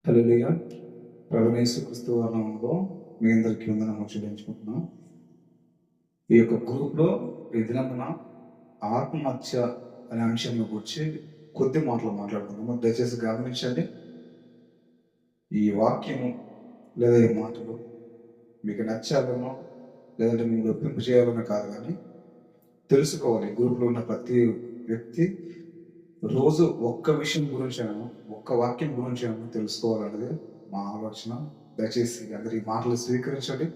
హల్లెలూయా. ప్రభువైన యేసుక్రీస్తు వారి నామములో మీ అందరికీ వందనాలు చెల్లించుకుంటున్నాం. ఈ యొక్క గ్రూప్లో ఈ దినమున ఆత్మహత్య అనే అంశంలో గురించి కొద్ది మాటలు మాట్లాడుకుందాము. దయచేసి గమనించండి. ఈ వాక్యము లేదా ఈ మాటలు మీకు నచ్చాలనో లేదంటే మీకు ఒప్పింపు చేయాలనో కాదు, కానీ తెలుసుకోవాలి. గ్రూప్లో ఉన్న ప్రతి వ్యక్తి రోజు ఒక్క విషయం గురించి ఒక్క వాక్యం గురించి తెలుసుకోవాలనేది మా ఆలోచన. దయచేసి అందరు ఈ మాటలు స్వీకరించండి.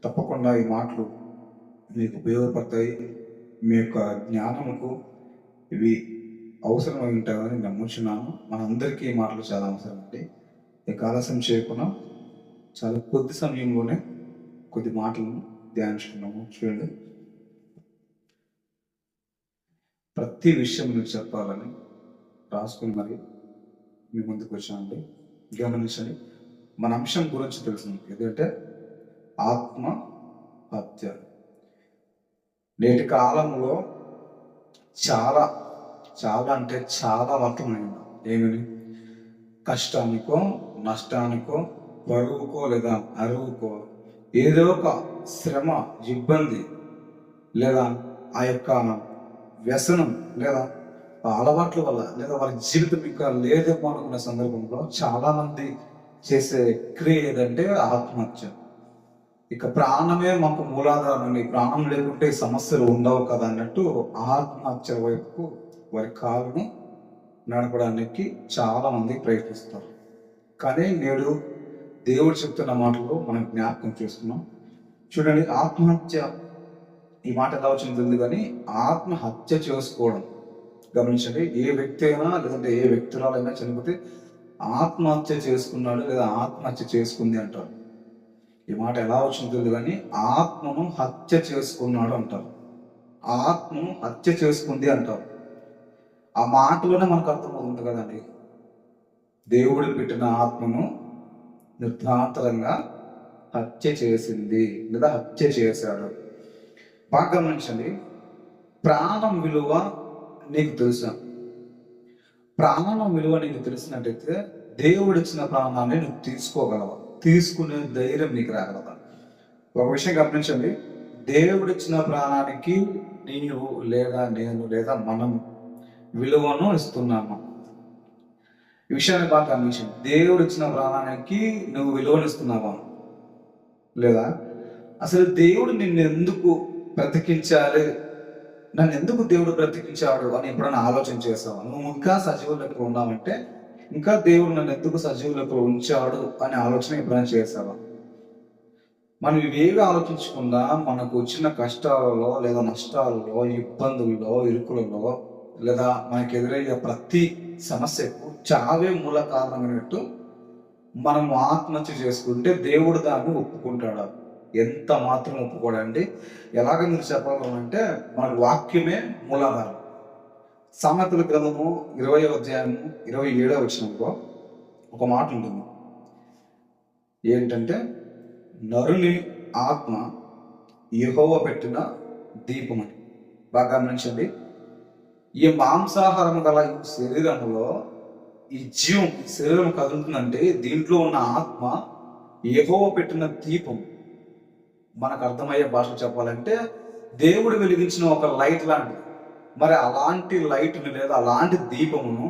తప్పకుండా ఈ మాటలు మీకు ఉపయోగపడతాయి. మీ యొక్క జ్ఞానముకు ఇవి అవసరమై ఉంటాయని నమ్ముచున్నాను. మనందరికీ ఈ మాటలు చాలా అవసరం అండి. ఇక ఆలస్యం చేయకుండా చాలా కొద్ది సమయంలోనే కొద్ది మాటలను ధ్యానించుకున్నాము. చూడండి, ప్రతి విషయం మీకు చెప్పాలని రాసుకుని మరి మీ ముందుకు వచ్చానండి. గమనించండి, మన అంశం గురించి తెలిసింది ఏదంటే ఆత్మహత్య. నేటి కాలంలో చాలా చాలా అంటే చాలా వర్తమైంది. ఏమని? కష్టానికో నష్టానికో బరువుకో లేదా అరువుకో ఏదో ఒక శ్రమ, ఇబ్బంది లేదా ఆ యొక్క వ్యసనం లేదా అలవాట్ల వల్ల లేదా వారి జీవితం ఇంకా లేదేమో అనుకున్న సందర్భంలో చాలా మంది చేసే క్రియ ఏదంటే ఆత్మహత్య. ఇక ప్రాణమే మాకు మూలాధారం, ఈ ప్రాణం లేకుంటే ఈ సమస్యలు ఉండవు కదా అన్నట్టు ఆత్మహత్య వైపు వారి కాలును నడపడానికి చాలా మంది ప్రయత్నిస్తారు. కానీ నేడు దేవుడు చెప్తున్న మాటలు మనం జ్ఞాపకం చేసుకున్నాం. చూడండి, ఆత్మహత్య ఈ మాట ఎలా వచ్చింది కానీ ఆత్మహత్య చేసుకోవడం. గమనించండి, ఏ వ్యక్తి అయినా లేదంటే ఏ వ్యక్తురాలైనా చనిపోతే ఆత్మహత్య చేసుకున్నాడు లేదా ఆత్మహత్య చేసుకుంది అంటారు. ఈ మాట ఎలా వచ్చింది కానీ ఆత్మను హత్య చేసుకున్నాడు అంటారు. ఆత్మను హత్య చేసుకుంది అంటారు. ఆ మాటలోనే మనకు అర్థమవుతుంది కదండి. దేవుడు పెట్టిన ఆత్మను నిర్ధాంతరంగా హత్య చేసింది లేదా హత్య చేశాడు. బాగా గమనించండి, ప్రాణం విలువ నీకు తెలుసా? ప్రాణం విలువ నీకు తెలిసినట్టయితే దేవుడు ఇచ్చిన ప్రాణాన్ని నువ్వు తీసుకోగలవా? తీసుకునే ధైర్యం నీకు రాగలవా? ఒక విషయం గమనించండి, దేవుడు ఇచ్చిన ప్రాణానికి నీవు లేదా నేను లేదా మనం విలువను ఇస్తున్నాము. ఈ విషయాన్ని బాగా గమనించండి. దేవుడు ఇచ్చిన ప్రాణానికి నువ్వు విలువను ఇస్తున్నావా లేదా? అసలు దేవుడు నిన్ను ఎందుకు బ్రతికించాలి, నన్ను ఎందుకు దేవుడు బ్రతికించాడు అని ఎప్పుడైనా ఆలోచన చేస్తావా? నువ్వు ఇంకా సజీవులకు ఉన్నావంటే ఇంకా దేవుడు నన్ను ఎందుకు సజీవులకు ఉంచాడు అనే ఆలోచన ఎప్పుడైనా చేస్తావా? మనం ఇవేవి ఆలోచించకుండా మనకు వచ్చిన కష్టాలలో లేదా నష్టాలలో, ఇబ్బందుల్లో, ఇరుకులలో లేదా మనకు ఎదురయ్యే ప్రతి సమస్యకు చావే మూల కారణమైనట్టు మనం ఆత్మహత్య చేసుకుంటే దేవుడు దాన్ని ఒప్పుకుంటాడు. ఎంత మాత్రం ఒప్పుకోడండి. ఎలాగ మీరు చెప్పాలంటే మనకు వాక్యమే మూలాధారం. సామెతల గ్రంథము 20వ అధ్యాయము 27వ వచనంలో ఒక మాట ఉంటుంది. ఏంటంటే, నరుని ఆత్మ యెహోవా పెట్టిన దీపం అని. బాగా గమనించండి, ఈ మాంసాహారం గల శరీరంలో ఈ జీవం, ఈ శరీరం కదులుతుందంటే దీంట్లో ఉన్న ఆత్మ యెహోవా పెట్టిన దీపం. మనకు అర్థమయ్యే భాష చెప్పాలంటే దేవుడు వెలిగించిన ఒక లైట్ లాంటిది. మరి అలాంటి లైట్ని లేదా అలాంటి దీపమును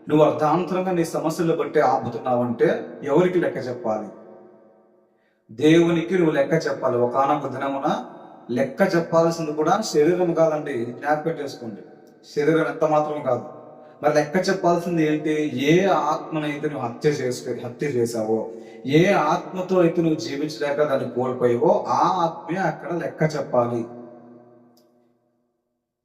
నువ్వు అర్థాంతరంగా నీ సమస్యలు బట్టి ఆపుతున్నావంటే ఎవరికి లెక్క చెప్పాలి? దేవునికి నువ్వు లెక్క చెప్పాలి. ఒకానొక దినమున లెక్క చెప్పాల్సింది కూడా శరీరం కాదండి, జ్ఞాపకం చేసుకోండి. శరీరం ఎంత మాత్రం కాదు. మరి లెక్క చెప్పాల్సింది ఏంటి? ఏ ఆత్మనైతే నువ్వు హత్య చేసావో, ఏ ఆత్మతో అయితే నువ్వు జీవించలేక దాన్ని కోల్పోయావో ఆ ఆత్మే అక్కడ లెక్క చెప్పాలి.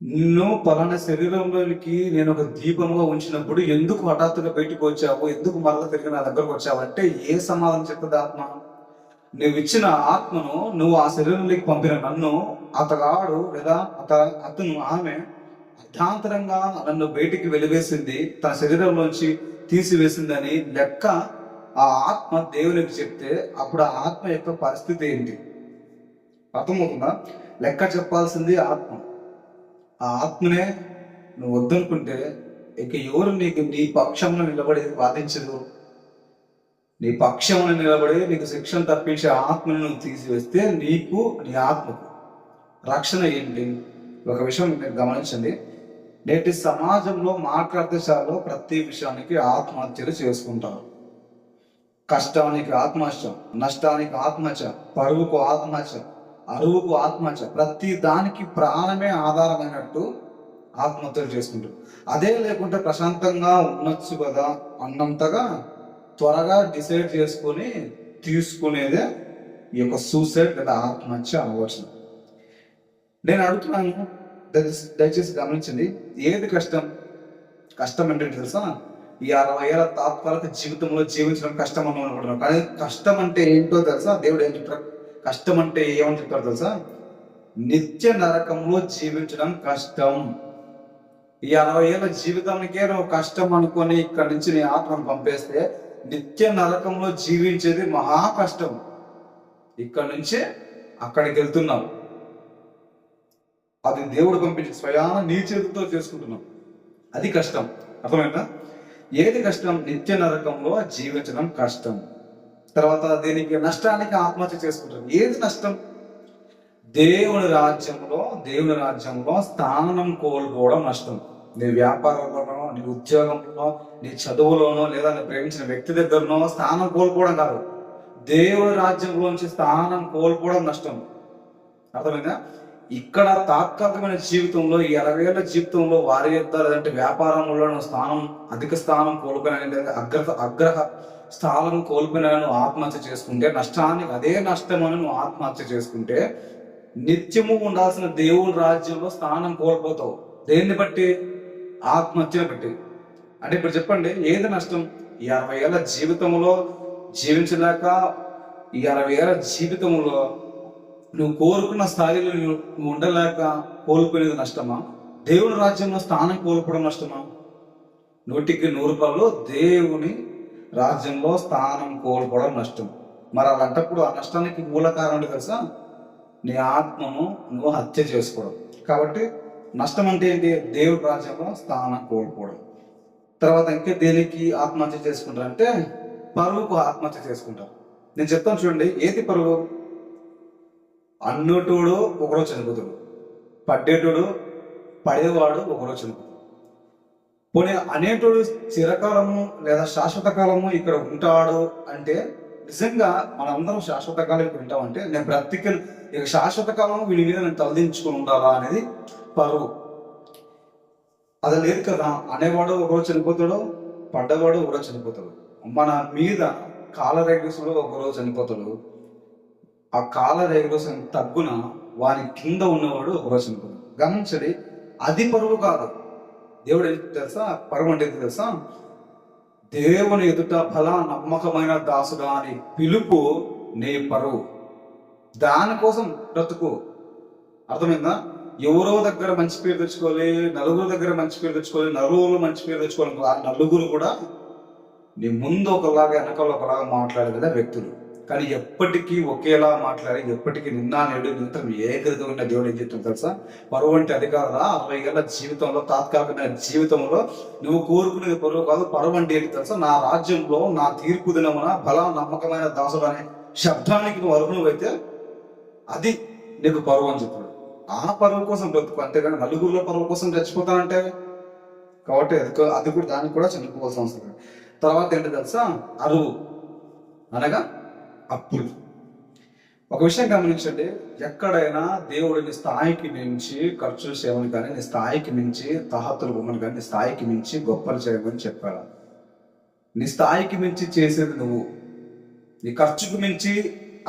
నిన్ను పలానా శరీరంలోనికి నేను ఒక దీపంగా ఉంచినప్పుడు ఎందుకు హఠాత్తుగా బయటకు వచ్చావు, ఎందుకు మరల తిరిగి నా దగ్గరకు వచ్చావంటే ఏ సమాధానం చెప్తుంది ఆత్మ? నువ్వు ఇచ్చిన ఆత్మను నువ్వు ఆ శరీరంలోకి పంపిన నన్ను అతగాడు లేదా అతను ఆమె అర్థాంతరంగా నన్ను బయటికి వెలివేసింది, తన శరీరంలోంచి తీసివేసిందని లెక్క ఆ ఆత్మ దేవునికి చెప్తే అప్పుడు ఆ ఆత్మ యొక్క పరిస్థితి ఏంటి? అర్థమవుతుందా? లెక్క చెప్పాల్సింది ఆత్మ. ఆ ఆత్మనే నువ్వు వద్దనుకుంటే ఇక ఎవరు నీ పక్షంలో నిలబడి వాదించదు? నీ పక్షమును నిలబడి నీకు శిక్షను తప్పించే ఆత్మను నువ్వు తీసివేస్తే నీకు నీ ఆత్మకు రక్షణ ఏంటి? ఒక విషయం మీరు గమనించండి. నేటి సమాజంలో మాట్లాడితే ప్రతి విషయానికి ఆత్మహత్యలు చేసుకుంటారు. కష్టానికి ఆత్మహత్య, నష్టానికి ఆత్మహత్య, పరువుకు ఆత్మహత్య, అరువుకు ఆత్మహత్య, ప్రతి దానికి ప్రాణమే ఆధారమైనట్టు ఆత్మహత్యలు చేసుకుంటారు. అదే లేకుంటే ప్రశాంతంగా ఉండొచ్చు కదా అన్నంతగా త్వరగా డిసైడ్ చేసుకొని తీసుకునేదే ఈ యొక్క సూసైడ్ లేదా ఆత్మహత్య ఆలోచన. నేను అడుగుతున్నాను, దయచేసి గమనించండి. ఏది కష్టం? కష్టం ఏంటంటే తెలుసా? ఈ 60 ఏళ్ళ తాత్కాలిక జీవితంలో జీవించడం కష్టం అని అనుకుంటున్నాం. కానీ కష్టం అంటే ఏంటో తెలుసా? దేవుడు ఏం చెప్తారు? కష్టం అంటే ఏమని చెప్తారు తెలుసా? నిత్య నరకంలో జీవించడం కష్టం. ఈ 60 ఏళ్ళ జీవితానికే నువ్వు కష్టం అనుకొని ఇక్కడి నుంచి నీ ఆత్మను పంపేస్తే నిత్య నరకంలో జీవించేది మహా కష్టం. ఇక్కడి నుంచే అక్కడికి వెళ్తున్నావు. అది దేవుడు పంపించి స్వయాన నీ చేతితో చేసుకుంటున్నావు. అది కష్టం. అర్థమైందా? ఏది కష్టం? నిత్య నరకంలో జీవించడం కష్టం. తర్వాత దీనికి నష్టానికి ఆత్మహత్య చేసుకుంటాం. ఏది నష్టం? దేవుని రాజ్యంలో స్థానం కోల్పోవడం నష్టం. నీ వ్యాపారంలోనో, నీ ఉద్యోగంలోనో, నీ చదువులోనో, లేదా నీ ప్రేమించిన వ్యక్తి దగ్గరనో స్థానం కోల్పోవడం కాదు, దేవుని రాజ్యంలోంచి స్థానం కోల్పోవడం నష్టం. అర్థమైందా? ఇక్కడ తాత్కాలికమైన జీవితంలో, ఈ 60 ఏళ్ళ జీవితంలో వారి యొక్క లేదంటే వ్యాపారంలో అధిక స్థానం కోల్పోయిన, లేదా అగ్రహ స్థానం కోల్పోయిన నువ్వు ఆత్మహత్య చేసుకుంటే నష్టానికి అదే నష్టం అని నువ్వు ఆత్మహత్య చేసుకుంటే నిత్యము ఉండాల్సిన దేవుని రాజ్యంలో స్థానం కోల్పోతావు. దేన్ని బట్టి? ఆత్మహత్యను బట్టి. అంటే ఇప్పుడు చెప్పండి, ఏది నష్టం? ఈ 60 ఏళ్ళ జీవితంలో జీవించలేక, ఈ 60 ఏళ్ళ జీవితంలో నువ్వు కోరుకున్న స్థాయిలో నువ్వు ఉండలేక కోల్పోయేది నష్టమా? దేవుని రాజ్యంలో స్థానం కోల్పోవడం నష్టమా? 100కి 100 దేవుని రాజ్యంలో స్థానం కోల్పోవడం నష్టం. మరి అలాంటప్పుడు ఆ నష్టానికి మూల కారణం తెలుసా? నీ ఆత్మను నువ్వు హత్య చేసుకోవడం. కాబట్టి నష్టం అంటే ఏంటి? దేవుని రాజ్యంలో స్థానం కోల్పోవడం. తర్వాత ఇంకా దేనికి ఆత్మహత్య చేసుకుంటారు అంటే పరువుకు ఆత్మహత్య చేసుకుంటారు. నేను చెప్తాను చూడండి, ఏది పరువు? అన్నుటోడు ఒకరోజు చనిపోతాడు, పడ్డేటోడు పడేవాడు ఒకరోజు చనిపోతాడు. పోనీ అనేటోడు చిరకాలము లేదా శాశ్వత కాలము ఇక్కడ ఉంటాడు అంటే నిజంగా మనందరం శాశ్వత కాలం ఇక్కడ ఉంటామంటే నేను బ్రతికను ఇక శాశ్వత కాలం వీడి మీద నేను తలదించుకొని ఉండాలా అనేది పరువు. అది లేదు కదా. అనేవాడు ఒకరోజు చనిపోతాడు, పడ్డవాడు ఒకరోజు చనిపోతాడు. మన మీద కాలరేగసుడు ఒకరోజు చనిపోతాడు. ఆ కాలరేగసం తగ్గున వారి కింద ఉన్నవాడు ఒకరోజు చనిపోతాడు. గమనించండి, అది పరువు కాదు. దేవుడు ఏంటి తెలుసా? పరువు అంటే తెలుసా? దేవుని ఎదుట ఫలా నమ్మకమైన దాసుడా అని పిలుపు నీ పరువు. దానికోసం బ్రతుకు. అర్థమైందా? ఎవరో దగ్గర మంచి పేరు తెచ్చుకోవాలి, నలుగురు దగ్గర మంచి పేరు తెచ్చుకోవాలి, నలుగురు మంచి పేరు తెచ్చుకోవాలి. ఆ నలుగురు కూడా నీ ముందు ఒకలాగా వెనకాల ఒకలాగా మాట్లాడేదా వ్యక్తులు. కానీ ఎప్పటికీ ఒకేలా మాట్లాడి, ఎప్పటికీ నిన్న నేడు నిరంతరం ఏకరీతిగా ఉన్న దేవుడు ఏం చెప్తుంది తెలుసా? పరువు అంటే అది కాదా? 60 ఏళ్ళ జీవితంలో, తాత్కాలికమైన జీవితంలో నువ్వు కోరుకునేది పరువు కాదు. పరువు అంటే ఏంటి తెలుసా? నా రాజ్యంలో నా తీర్పు దినమున బలా నమ్మకమైన దాసుడు అనే శబ్దానికి నువ్వు అర్హునువైతే అది నీకు పరువు అని చెప్పాడు. ఆ పరువు కోసం బ్రతుకు, అంతేగాని నలుగురిలో పరువు కోసం చచ్చిపోతానంటే. కాబట్టి అది కూడా దానికి కూడా చనిపోవాల్సిన అవసరం. తర్వాత ఏంటి తెలుసా? అరువు అనగా అప్పులు. ఒక విషయం గమనించండి, ఎక్కడైనా దేవుడిని స్థాయికి మించి ఖర్చులు చేయమని కానీ, నీ స్థాయికి మించి తహతులు బొమ్మని కానీ, నీ స్థాయికి మించి గొప్పలు చేయమని చెప్పాడు. నీ స్థాయికి మించి చేసేది నువ్వు, నీ ఖర్చుకు మించి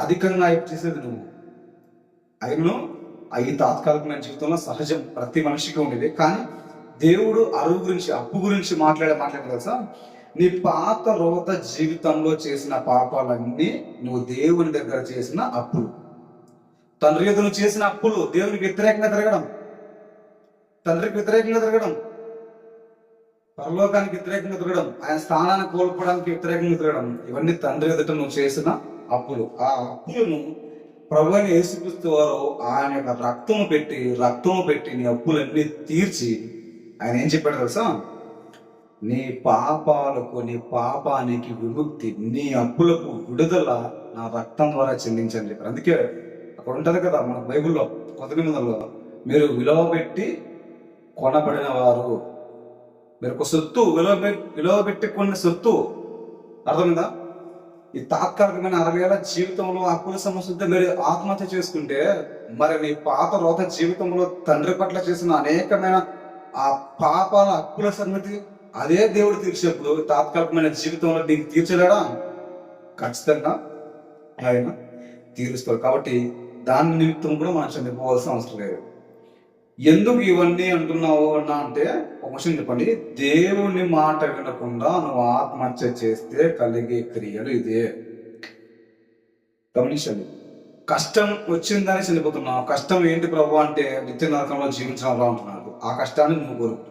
అధికంగా చేసేది నువ్వు. అయినను అవి తాత్కాలికమైన జీవితంలో సహజం, ప్రతి మనిషికి ఉండేది. కానీ దేవుడు అరువు గురించి, అప్పు గురించి మాట్లాడే తెలుసా? నీ పాత రోత జీవితంలో చేసిన పాపాలన్నీ నువ్వు దేవుని దగ్గర చేసిన అప్పులు. తండ్రి ఎదురు చేసిన అప్పులు, దేవునికి వ్యతిరేకంగా తిరగడం, తండ్రికి వ్యతిరేకంగా తిరగడం, పరలోకానికి వ్యతిరేకంగా తిరగడం, ఆయన స్థానాన్ని కోల్పోవడానికి వ్యతిరేకంగా తిరగడం, ఇవన్నీ తండ్రి ఎదుట నువ్వు చేసిన అప్పులు. ఆ అప్పులను ప్రభువైన యేసుక్రీస్తు వారు ఆయన యొక్క రక్తము పెట్టి నీ అప్పులన్నీ తీర్చి ఆయన ఏం చెప్పాడు తెలుసా? నీ పాపాలకు, నీ పాపానికి విముక్తి, నీ అప్పులకు విడుదల నా రక్తం ద్వారా చెల్లించని చెప్పారు. అందుకే అక్కడ ఉంటది కదా మన బైబిల్లో కొత్త నిబంధనలో, మీరు విలువ పెట్టి కొనబడిన వారు, మీరు ఒక సొత్తు విలువ పెట్టి కొన్ని సొత్తు. అర్థమైందా? ఈ తాత్కాలికమైన 60 ఏళ్ళ జీవితంలో అప్పుల సమస్యతో మీరు ఆత్మహత్య చేసుకుంటే, మరి నీ పాత రోత జీవితంలో తండ్రి పట్ల చేసిన అనేకమైన ఆ పాపాల అప్పుల సంగతి అదే దేవుడు తీర్చినప్పుడు తాత్కాలికమైన జీవితంలో నీకు తీర్చలేడా? ఖచ్చితంగా ఆయన తీరుస్తాడు. కాబట్టి దాని నిమిత్తం కూడా మనం చనిపోవాల్సిన అవసరం లేదు. ఎందుకు ఇవన్నీ అంటున్నావు అన్నా అంటే ఒక విషయం చెప్పండి. దేవుని మాట వినకుండా నువ్వు ఆత్మహత్య చేస్తే కలిగే క్రియలు ఇదే. గమనించండి. కష్టం వచ్చిందని చనిపోతున్నావు. కష్టం ఏంటి ప్రభు అంటే నిత్య నరకంలో జీవించాలా అంటున్నాడు. ఆ కష్టాన్ని నువ్వు కోరుకుంటున్నావు.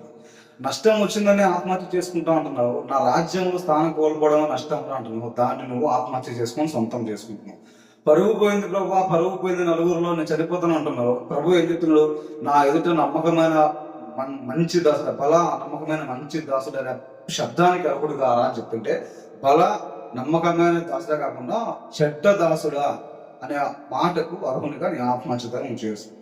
నష్టం వచ్చిందని ఆత్మహత్య చేసుకుంటా అంటున్నావు. నా రాజ్యంలో స్థానం కోల్పోవడం నష్టం అంటున్నావు. దాన్ని నువ్వు ఆత్మహత్య చేసుకొని సొంతం చేసుకుంటున్నావు. పరువు పోయింది ప్రభు, పరువు పోయింది నలుగురిలో, నేను చనిపోతాను అంటున్నావు. ప్రభు ఎదుటిలో నా ఎదుట నమ్మకమైన మంచి దాసుడు, బల నమ్మకమైన మంచి దాసుడు అనే శబ్దానికి అర్హుడు కారా అని చెప్తుంటే, బల నమ్మకమైన దాసుడా కాకుండా చెడ్డ దాసుడా అనే మాటకు అర్హునిగా నీ ఆత్మహత్యత నువ్వు చేసుకుంటావు.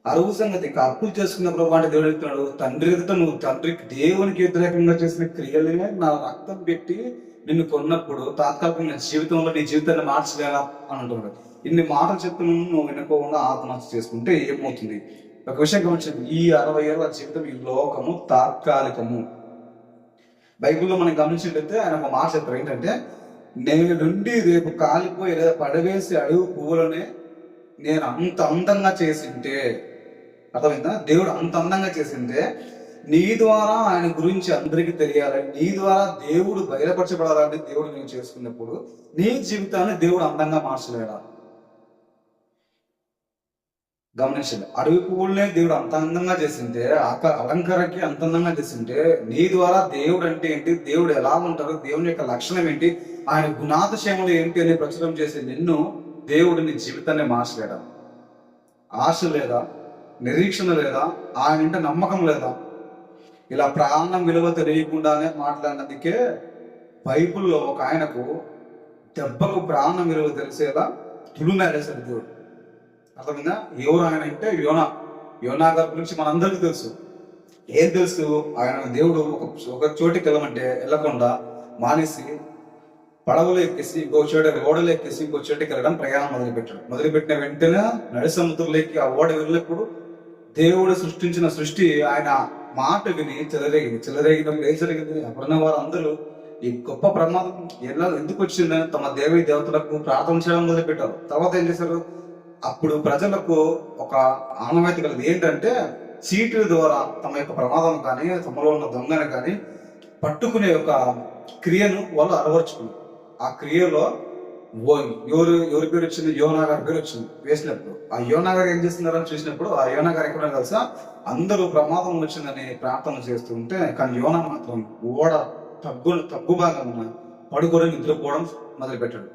అరువు సంగతి ఇంకా అప్పులు చేసుకున్న ప్రభు అంటే దేవుడు చెప్తున్నాడు, తండ్రి ఎదుట నువ్వు తండ్రికి దేవునికి వ్యతిరేకంగా చేసిన క్రియలనే నా రక్తం పెట్టి నిన్ను కొన్నప్పుడు తాత్కాలికమైన జీవితంలో నీ జీవితాన్ని మార్చలేదా అని అంటున్నాడు. ఇన్ని మాటలు చెప్తున్నాను నువ్వు వినుకోకుండా ఆత్మహత్య చేసుకుంటే ఏమవుతుంది? ఒక విషయం గమనించండి. ఈ 60 ఏళ్ళ జీవితం, ఈ లోకము తాత్కాలికము. బైబిల్లో మనం గమనించినట్లయితే ఆయన ఒక మాట చెప్తారు ఏంటంటే, నేను నుండి రేపు కాలిపోయి లేదా పడవేసి అడుగు పువ్వులనే నేను అంత అందంగా చేసింటే, అర్థమైందా? దేవుడు అంత అందంగా చేసింటే నీ ద్వారా ఆయన గురించి అందరికీ తెలియాలని, నీ ద్వారా దేవుడు బయలుపరచబడాలని దేవుడు నేను చేసుకున్నప్పుడు నీ జీవితాన్ని దేవుడు అందంగా మార్చలేడా? గమనించండి. అడవి పువ్వులనే దేవుడు అంత అందంగా చేసింటే, అలంకరకి అంత అందంగా చేసింటే, నీ ద్వారా దేవుడు అంటే ఏంటి, దేవుడు ఎలా ఉంటారు, దేవుని యొక్క లక్షణం ఏంటి, ఆయన గుణాతిశయములు ఏంటి అని ప్రచురం చేసే నిన్ను దేవుడు నీ జీవితాన్ని మార్చలేడా? ఆశ లేదా? నిరీక్షణ లేదా? ఆయన అంటే నమ్మకం లేదా? ఇలా ప్రాణం విలువ తెలియకుండానే మాట్లాడినందుకే బైబుల్లో ఒక ఆయనకు దెబ్బకు ప్రాణం విలువ తెలిసేలా తుడుమేరేశాడు దేవుడు. అర్థమైందా? ఎవరు ఆయన అంటే యోనా గారి గురించి మనందరికీ తెలుసు. ఏం తెలుసు? ఆయన దేవుడు ఒక చోటికి వెళ్ళకుండా మానేసి పడవలు ఎక్కేసి ఓడలు ఎక్కేసి ఇంకో చోటికి వెళ్ళడం ప్రయాణం మొదలుపెట్టిన వెంటనే నడి సముద్రంలోకి ఆ ఓడ వెళ్ళినప్పుడు దేవుడు సృష్టించిన సృష్టి ఆయన మాట విని చెలరేగినప్పుడు ఏం జరిగింది? అప్పుడున్న వారు అందరూ ఈ గొప్ప ప్రమాదం ఎందుకు వచ్చిందని తమ దేవీ దేవతలకు ప్రార్థన చేయడం మొదలుపెట్టారు. తర్వాత ఏం చేశారు? అప్పుడు ప్రజలకు ఒక ఆనవాయితీ కలిగింది. ఏంటంటే చీటీల ద్వారా తమ యొక్క ప్రమాదం కానీ తమలో ఉన్న దొంగను కానీ పట్టుకునే ఒక క్రియను వాళ్ళు అలవర్చుకున్నారు. ఆ క్రియలో ఎవరి పేరు వచ్చింది? యోనా గారి పేరు వచ్చింది వేసినప్పుడు. ఆ యోనా గారు ఏం చేస్తున్నారని చూసినప్పుడు ఆ యోనా గారు ఎక్కడ తెలుసా? అందరూ ప్రమాదం వచ్చిందని ప్రార్థన చేస్తుంటే, కానీ యోనా మాత్రం ఓడ తగ్గు భాగం పడుకొని నిద్రపోవడం మొదలుపెట్టాడు.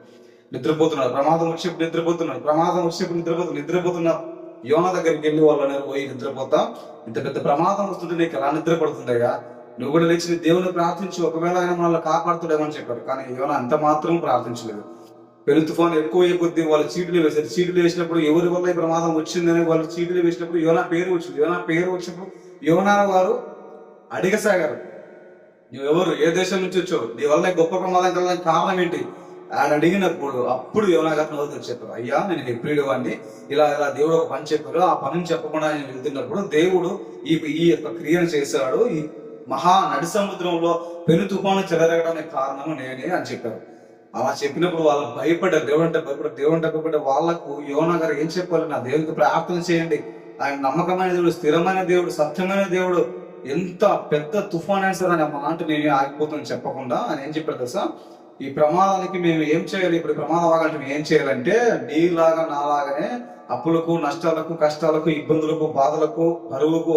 నిద్రపోతున్నాడు. ప్రమాదం వచ్చినప్పుడు నిద్రపోతున్న యోనా దగ్గరికి వెళ్ళి వాళ్ళు పోయి నిద్రపోతా, ఇంత పెద్ద ప్రమాదం వస్తుంటే నీకు ఎలా నిద్రపడుతుందయ్యా, నువ్వు కూడా లేచి దేవుని ప్రార్థించి ఒకవేళ ఆయన మనల్ని కాపాడుతాడేమని చెప్పాడు. కానీ యోనా అంత మాత్రం ప్రార్థించలేదు. పెను తుఫాను ఎక్కువ కొద్దీ వాళ్ళు చీటీలు వేశారు. చీటీలు వేసినప్పుడు ఎవరి వల్ల ఈ ప్రమాదం వచ్చిందని వాళ్ళు చీటీలు వేసినప్పుడు యోనా పేరు వచ్చింది. యోనా పేరు వచ్చినప్పుడు యోనా వారు అడిగసాగారు, నువ్వెవరు, ఏ దేశం నుంచి వచ్చావు, నీ వల్ల గొప్ప ప్రమాదం కలగడానికి కారణం ఏంటి ఆయన అడిగినప్పుడు అప్పుడు యోనా గారు నవ్వుతూ చెప్పారు, అయ్యా నేను హెబ్రీయుడు వాడిని, ఇలా దేవుడు ఒక పని చెప్పారు, ఆ పనిని చెప్పకుండా నేను వెళ్తున్నప్పుడు దేవుడు ఈ యొక్క క్రియను చేశాడు, ఈ మహా నడి సముద్రంలో పెను తుఫాను చెలరగడానికి కారణము నేనే అని చెప్పారు. అలా చెప్పినప్పుడు వాళ్ళు భయపడ్డారు. దేవుడు అంటే వాళ్ళకు యోనా గారు ఏం చెప్పాలి? నా దేవుడికి ప్రార్థన చేయండి, ఆయన నమ్మకమైన దేవుడు, స్థిరమైన దేవుడు, సత్యమైన దేవుడు, ఎంత పెద్ద తుఫాన్ అయినా సరే ఆ మాట నేను ఆగిపోతుందని చెప్పకుండా ఆయన ఏం చెప్పారు తెలుసా? ఈ ప్రమాదానికి మేము ఏం చేయాలి, ఇప్పుడు ప్రమాదం ఆగాలంటే మేము ఏం చేయాలంటే నీలాగా నాలాగానే అప్పులకు, నష్టాలకు, కష్టాలకు, ఇబ్బందులకు, బాధలకు, అరువుకు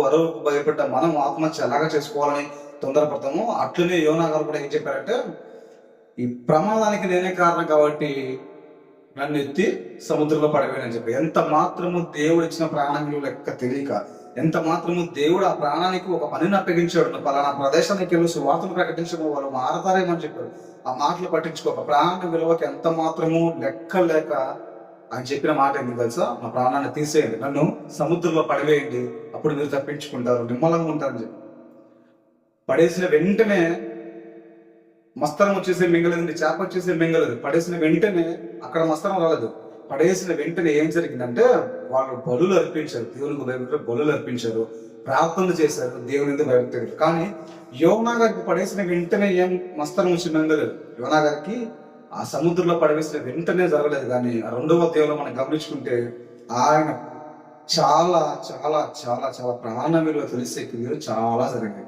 భయపడ్డ మనం ఆత్మహత్య ఎలాగా చేసుకోవాలని తొందరపడతాము. అట్లనే యోనా గారు కూడా ఏం చెప్పారంటే, ఈ ప్రమాదానికి నేనే కారణం కాబట్టి నన్ను ఎత్తి సముద్రంలో పడవేయని చెప్పి, ఎంత మాత్రము దేవుడు ఇచ్చిన ప్రాణం లెక్క తెలియక ఎంత మాత్రము దేవుడు ఆ ప్రాణానికి ఒక పనిని అప్పగించాడు. నువ్వు పలానా ప్రదేశానికి వెళ్ళి సువార్తను ప్రకటించడం వాళ్ళు మారతారేమని చెప్పాడు. ఆ మాటలు పట్టించుకోక ప్రాణ విలువకి ఎంత మాత్రము లెక్క లేక ఆయన చెప్పిన మాట ఏంటి తెలుసా? నా ప్రాణాన్ని తీసేయండి, నన్ను సముద్రంలో పడవేయండి, అప్పుడు మీరు తప్పించుకుంటారు, నిమ్మలంగా ఉంటారని చెప్పి పడేసిన వెంటనే మస్తరం వచ్చేసి మింగలేదండి, చేప వచ్చేసి మింగలేదు. పడేసిన వెంటనే అక్కడ మస్తరం రాలేదు. పడేసిన వెంటనే ఏం జరిగిందంటే వాళ్ళు బలులు అర్పించారు, దేవునికి భయభక్తులు బలులు అర్పించారు, ప్రార్థనలు చేశారు, దేవుని మీద భయభక్తులు. కానీ యోనా గారికి పడేసిన వెంటనే ఏం మస్తరం వచ్చి మింగలేదు. యోనా గారికి ఆ సముద్రంలో పడవేసిన వెంటనే జరగలేదు. కానీ ఆ రెండవ అధ్యాయంలో మనం గమనించుకుంటే ఆయన చాలా చాలా చాలా చాలా ప్రాణ విలువ తెలిసే క్రియలు చాలా జరిగాయి.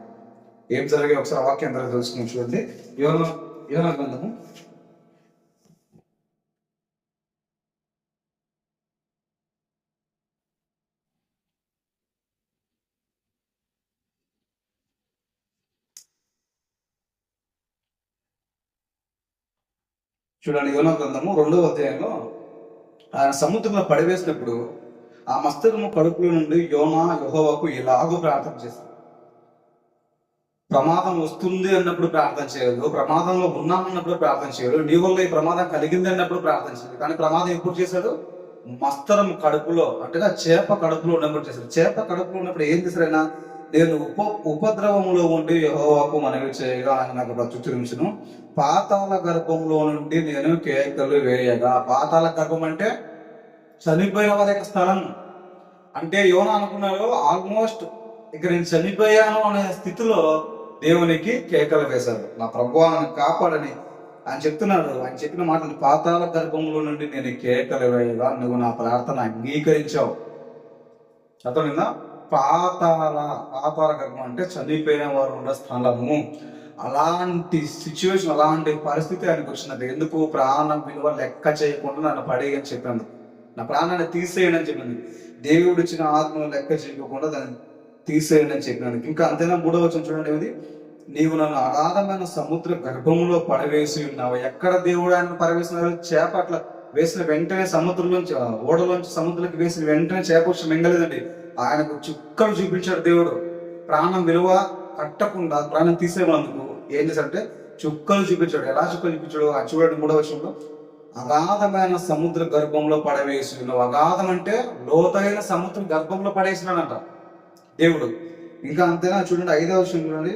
ఏం జరిగాయి ఒకసారి వాక్యం ద్వారా తెలుసుకుని చూడండి. యోనా గ్రంథము చూడండి. యోనా గ్రంథము 2వ అధ్యాయంలో ఆయన సముద్రంలో పడివేసినప్పుడు ఆ మస్తకము కడుపులో నుండి యోనా యెహోవాకు ఇలాగూ ప్రార్థన చేశాడు. ప్రమాదం వస్తుంది అన్నప్పుడు ప్రార్థన చేయదు, ప్రమాదంలో ఉన్నామన్నప్పుడు ప్రార్థన చేయడు, నీ వల్ల ఈ ప్రమాదం కలిగింది అన్నప్పుడు ప్రార్థన చేయదు. కానీ ప్రమాదం ఎప్పుడు చేశాడు? మస్తరం కడుపులో, అంటే చేప కడుపులో ఉన్నప్పుడు చేశాడు. చేప కడుపులో ఉన్నప్పుడు ఏం చేశారైనా? నేను ఉపద్రవములో ఉండి యెహోవాకు మనవి చేయగా ఆయన నాకు ప్రత్యుత్తరించును, పాతాళ గర్భంలో నుండి నేను కేకలు వేయగా. పాతాళ గర్భం అంటే చనిపోయిన వారి యొక్క స్థలం. అంటే యోనా అనుకున్నాడు ఆల్మోస్ట్ ఇక నేను చనిపోయాను అనే స్థితిలో దేవునికి కేకలు వేశాడు, నా ప్రభువాన్ని కాపాడని ఆయన చెప్తున్నాడు. ఆయన చెప్పిన మాటలు, పాతాళ గర్భంలో నుండి నేను కేకలు వేయగా నువ్వు నా ప్రార్థన అంగీకరించావు. అర్థమైందా? పాతాళ గర్భం అంటే చనిపోయిన వారు ఉన్న స్థలము. అలాంటి సిచ్యువేషన్, అలాంటి పరిస్థితి ఆయనకు వచ్చినది. ఎందుకు? ప్రాణం విలువ లెక్క చేయకుండా నన్ను పడేయని చెప్పాను, నా ప్రాణాన్ని తీసేయని అని చెప్పింది. దేవుడు ఇచ్చిన ఆత్మను లెక్క చేయకుండా దాన్ని తీసేయని అని చెప్పినాను. ఇంకా అంతేనా? 3వ వచనం చూడండి. ఏది? నీవు నన్ను అగాధమైన సముద్ర గర్భంలో పడవేసి ఉన్నావు. ఎక్కడ దేవుడు ఆయన పడవేసిన? చేప అట్లా వేసిన వెంటనే సముద్రంలోంచి, ఓడలోంచి సముద్రంలోకి వేసిన వెంటనే చేప వచ్చి మింగలేదండి. ఆయనకు చుక్కలు చూపించాడు దేవుడు. ప్రాణం విలువ కట్టకుండా ప్రాణం తీసేవాళ్ళందుకు ఏం చేశాడంటే చుక్కలు చూపించాడు. ఎలా చుక్కలు చూపించాడు? ఆ చూడండి 3వ వచనంలో, అగాధమైన సముద్ర గర్భంలో పడవేసి ఉన్నావు. అగాధం అంటే లోతైన సముద్ర గర్భంలో పడేసినాడంట దేవుడు. ఇంకా అంతేనా? చూడండి 5వ వచనం చూడండి,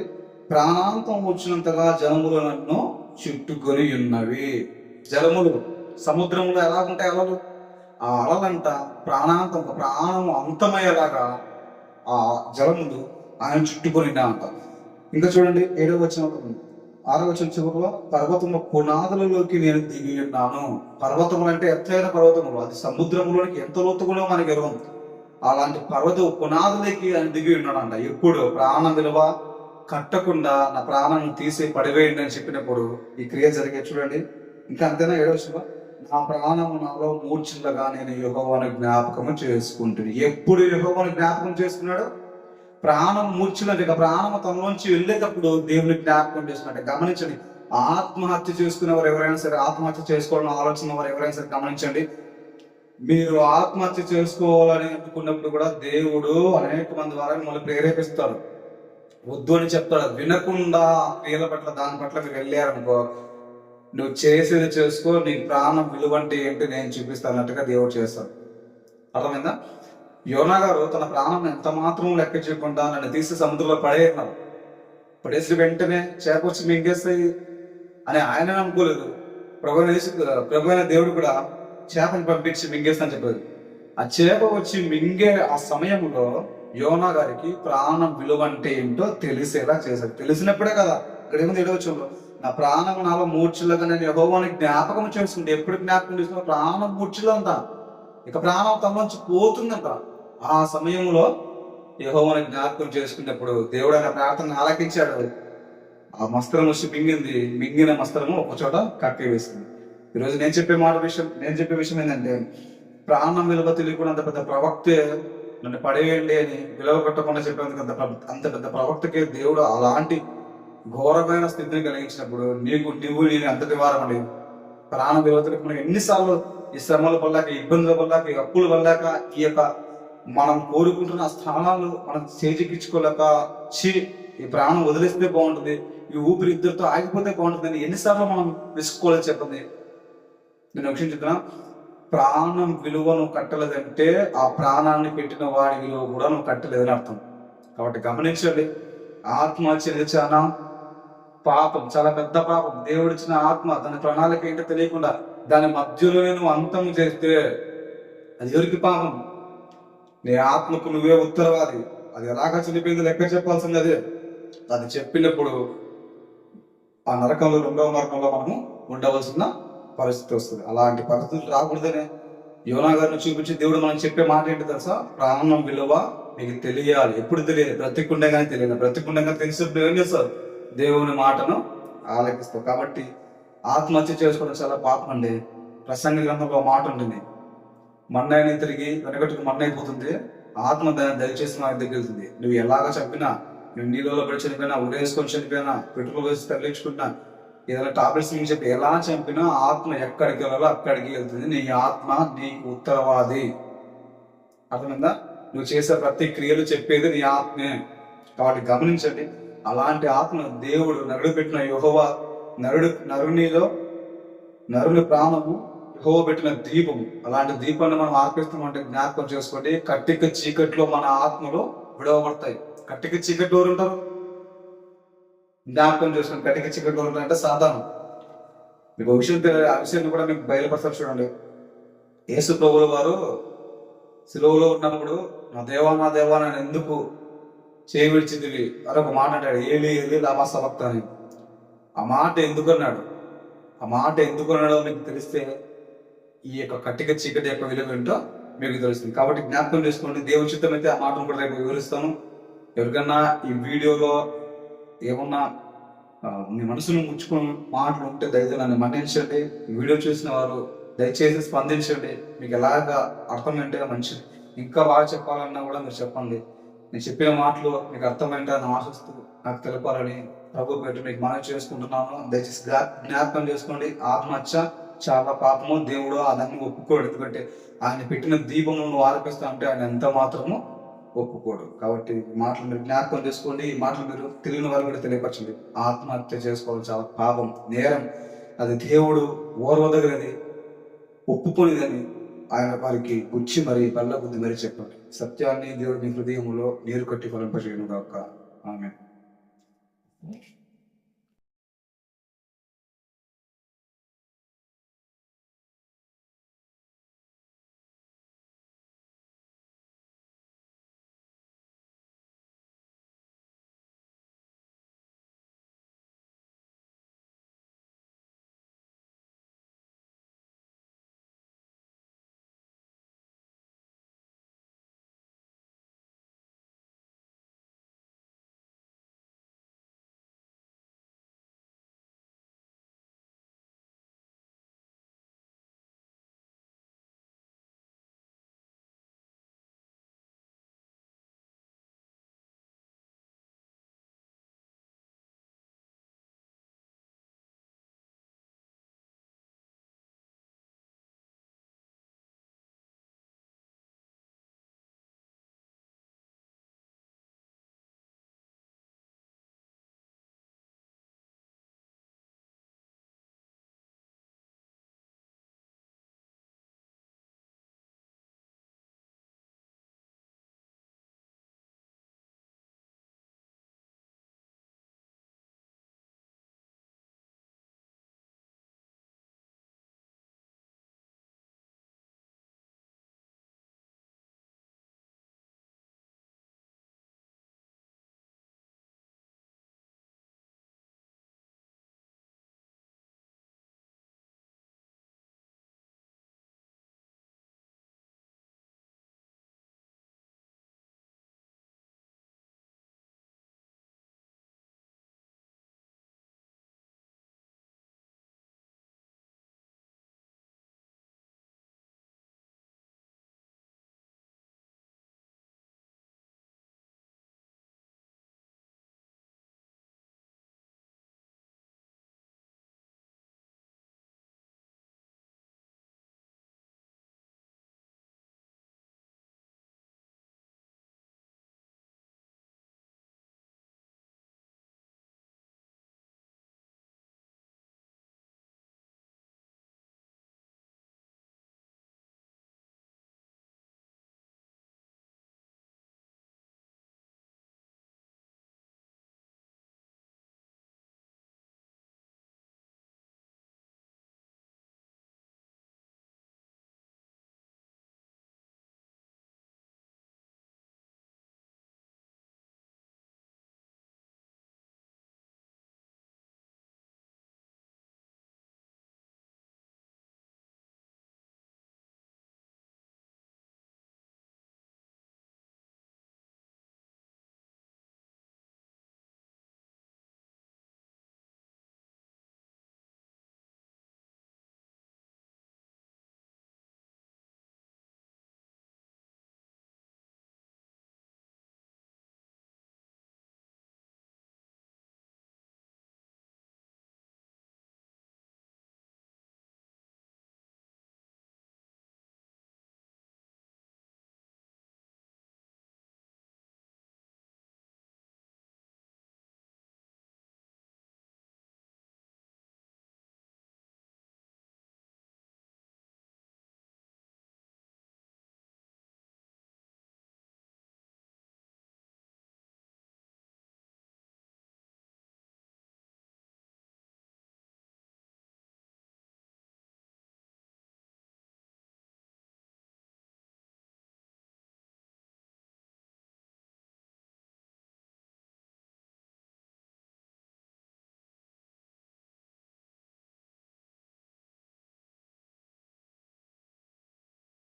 ప్రాణాంతం వచ్చినంతగా జలములు నన్ను చుట్టుకొని ఉన్నవి. జలములు సముద్రంలో ఎలా ఉంటాయి అలలు? ఆ అలలంట ప్రాణాంతం, ప్రాణం అంతమయ్యేలాగా ఆ జలములు ఆయన చుట్టుకొని అంట. ఇంకా చూడండి 7వ వచనం, 6వ వచనం చివరిలో, పర్వతము పునాదులలోకి నేను దిగి ఉన్నాను. పర్వతములు అంటే ఎత్తైన పర్వతములు, అది సముద్రంలోనికి ఎంత లోతుగా మనకి ఎరువం. అలాంటి పర్వత పునాదులకి ఆయన దిగి ఉన్నాడంట. ఎప్పుడు? ప్రాణం విలువ కట్టకుండా నా ప్రాణం తీసి పడివేయండి అని చెప్పినప్పుడు ఈ క్రియ జరిగే. చూడండి. ఇంకా అంతేనా? 7వ వచనం, నా ప్రాణము నాలో మూర్ఛిల్లగా నేను యెహోవాను జ్ఞాపకము చేసుకుంటుంది. ఎప్పుడు యెహోవాను జ్ఞాపకం చేసుకున్నాడు? ప్రాణం మూర్ఛిల్లది, ప్రాణము తనలోంచి వెళ్ళేటప్పుడు దేవుని జ్ఞాపకం చేసుకున్నట్టు. గమనించండి. ఆత్మహత్య చేసుకునేవారు ఎవరైనా సరే, ఆత్మహత్య చేసుకోవాలని ఆలోచన వారు ఎవరైనా సరే గమనించండి. మీరు ఆత్మహత్య చేసుకోవాలని అనుకున్నప్పుడు కూడా దేవుడు అనేక మంది ద్వారా మిమ్మల్ని ప్రేరేపిస్తాడు, వద్దు అని చెప్తాడు. వినకుండా క్రియల పట్ల, దాని పట్ల మీరు వెళ్ళారనుకో, నువ్వు చేసేది చేసుకో, నీ ప్రాణం విలువ అంటే ఏంటి నేను చూపిస్తానట్టుగా దేవుడు చేస్తాడు. అర్థమైందా? యోనా గారు తన ప్రాణం ఎంత మాత్రం లెక్క చేయకుండా నన్ను తీసి సముద్రంలో పడేయన్నారు. పడేసి వెంటనే చేప వచ్చి మింగేస్తాయి అని ఆయన అనుకోలేదు. ప్రభు అయిన దేవుడు కూడా చేపని పంపించి మింగేస్తాను చెప్పారు. ఆ చేప వచ్చి మింగే ఆ సమయంలో యోనా గారికి ప్రాణం విలువ అంటే ఏంటో తెలిసేలా చేశాడు. తెలిసినప్పుడే కదా ఇక్కడ ఏముంది 7వ వచనంలో, నా ప్రాణం నాలో మూర్ఛిల్లగా నేను యెహోవాని జ్ఞాపకం చేసుకుంటే. ఎప్పుడు జ్ఞాపకం చేసుకున్నా? ప్రాణం మూర్ఛిల్లంట, ఇక ప్రాణం తమలోంచి పోతుందంట. ఆ సమయంలో యెహోవాని జ్ఞాపకం చేసుకున్నప్పుడు దేవుడు ఆయన ప్రార్థన ఆలకించాడు. ఆ మస్తరం వచ్చి మింగిన మస్తరము ఒక చోట కట్టి వేసింది. ఈరోజు నేను చెప్పే విషయం ఏంటంటే, ప్రాణం విలువ తెలియకుండా అంత పెద్ద ప్రవక్తే నన్ను పడేయండి అని విలువ కట్టకుండా చెప్పేందుకు అంత పెద్ద ప్రవక్తకే దేవుడు అలాంటి ఘోరమైన స్థితిని కలిగించినప్పుడు నువ్వు నేను అంతటి వారమండి. ప్రాణం విలువ తెలియకుండా ఎన్నిసార్లు ఈ శ్రమల వల్లాక, ఇబ్బందుల వల్లాక, ఈ అప్పుల వల్లాక, ఈ యొక్క మనం కోరుకుంటున్న స్థానాలు మనం చేజిక్కించుకోలేక ఈ ప్రాణం వదిలేస్తే బాగుంటుంది, ఈ ఊపిరి ఇద్దరితో ఆగిపోతే బాగుంటుంది అని ఎన్నిసార్లు మనం విసుకోలేదు చెప్పండి. నేను విషయం చెప్తున్నా, ప్రాణం విలువ నువ్వు కట్టలేదంటే ఆ ప్రాణాన్ని పెట్టిన వాడి విలువ కూడా నువ్వు కట్టలేదని అర్థం. కాబట్టి గమనించండి, ఆత్మహత్య చాలా పాపం, చాలా పెద్ద పాపం. దేవుడిచ్చిన ఆత్మ దాని ప్రణాళిక ఏంటో తెలియకుండా దాని మధ్యలోనే నువ్వు అంతం చేస్తే అది ఎవరికి పాపం? నీ ఆత్మకు నువ్వే ఉత్తరవాది. అది ఎలాగ చనిపోయింది లెక్క చెప్పాల్సింది అదే. అది చెప్పినప్పుడు ఆ నరకంలో, రెండవ నరకంలో మనము ఉండవలసిన పరిస్థితి వస్తుంది. అలాంటి పరిస్థితులు రాకూడదనే యోనా గారిని చూపించి దేవుడు మనం చెప్పే మాట ఏంటి తెలుసా? ప్రాణం విలువ మీకు తెలియాలి. ఎప్పుడు తెలియాలి? బ్రతికుండగానే తెలియాలి. బ్రతికుండగా తెలిసినప్పుడు ఏం చేస్తారు? దేవుని మాటను ఆలకిస్తావు. కాబట్టి ఆత్మహత్య చేసుకోవడం చాలా పాపం అండి. ప్రసంగ గ్రంథంలో మాట ఉంటుంది, మన్నైనా తిరిగి వెనకట్టుకు మన్నైపోతుంది, ఆత్మ దయచేసి నాకు దగ్గర వెళ్తుంది. నువ్వు ఎలాగ చంపినా, నువ్వు నీళ్ళలో పడి చనిపోయినా, ఉరేసుకొని చనిపోయినా, పెట్రోల్ వేసి తరలించుకున్నా, ఏదైనా టాబ్లెట్స్ నుంచి చెప్పి ఎలా చంపినా ఆత్మ ఎక్కడికి వెళ్ళాలో అక్కడికి వెళ్తుంది. నీ ఆత్మ నీకు ఉత్తరవాది. అర్థమైందా? నువ్వు చేసే ప్రతి క్రియలు చెప్పేది నీ ఆత్మే. కాబట్టి గమనించండి, అలాంటి ఆత్మ దేవుడు నరుడు పెట్టిన యెహోవా, నరుని ప్రాణము యెహోవా పెట్టిన దీపము. అలాంటి దీపాన్ని మనం ఆర్పిస్తామంటే జ్ఞాపకం చేసుకోండి, కట్టిక చీకట్లో మన ఆత్మలు విడవబడతాయి. కట్టిక చీకట్లో ఎవరు ఉంటారు? జ్ఞాపకం చేసుకోండి, కట్టిక చీకట్లో ఉంటారు అంటే సాధారణం. మీకు విషయం తెలియదు, ఆ విషయాన్ని కూడా మీకు బయలుపరచాలి. చూడండి, యేసు ప్రభువుల వారు సిలువలో ఉన్నప్పుడు, నా దేవా నేను ఎందుకు చేయి విడిచింది అని ఒక మాట అంటాడు, ఏలి ఏలి లామా సబక్తాని. ఆ మాట ఎందుకు అన్నాడు? ఆ మాట ఎందుకు అన్నాడో మీకు తెలిస్తే ఈ యొక్క కట్టిక చీకటి యొక్క విలువ ఏంటో మీకు తెలుస్తుంది. కాబట్టి జ్ఞాపకం చేసుకోండి. దేవుని చిత్తం అయితే ఆ మాటను కూడా రేపు వివరిస్తాను. ఎవరికన్నా ఈ వీడియోలో ఏమన్నా మీ మనసును ముచ్చుకుని మాటలు ఉంటే దయచేసి నన్ను మన్నించండి. ఈ వీడియో చూసిన వారు దయచేసి స్పందించండి. మీకు ఎలాగా అర్థమైంటే మంచిది. ఇంకా బాగా చెప్పాలన్నా కూడా మీరు చెప్పండి. నేను చెప్పిన మాటలు మీకు అర్థమైంటే అని ఆశిస్తూ నాకు తెలపాలని ప్రభు పెట్టి మీకు మనవి చేసుకుంటున్నాను. దయచేసి జ్ఞాపకం చేసుకోండి, ఆత్మహత్య చాలా పాపము. దేవుడు దాన్ని ఒప్పుకోడు. ఎందుకంటే ఆయన పెట్టిన దీపము నువ్వు ఆలపిస్తా అంటే ఆయన ఎంత మాత్రము ఒప్పుకోడు. కాబట్టి ఈ మాటలు మీరు జ్ఞాపకం చేసుకోండి. ఈ మాటలు మీరు తెలియని వారు కూడా తెలియపరచండి. ఆత్మహత్య చేసుకోవడం చాలా పాపం, నేరం. అది దేవుడు ఓర్వదగినది, ఒప్పుకోనిదని ఆయన వారికి బుచ్చి మరి పల్ల బుద్ధి మరి చెప్పండి. సత్యాన్ని దేవుడు మీ హృదయంలో నీరు కట్టి ఫలింపజేయను గాక. ఆమేన్.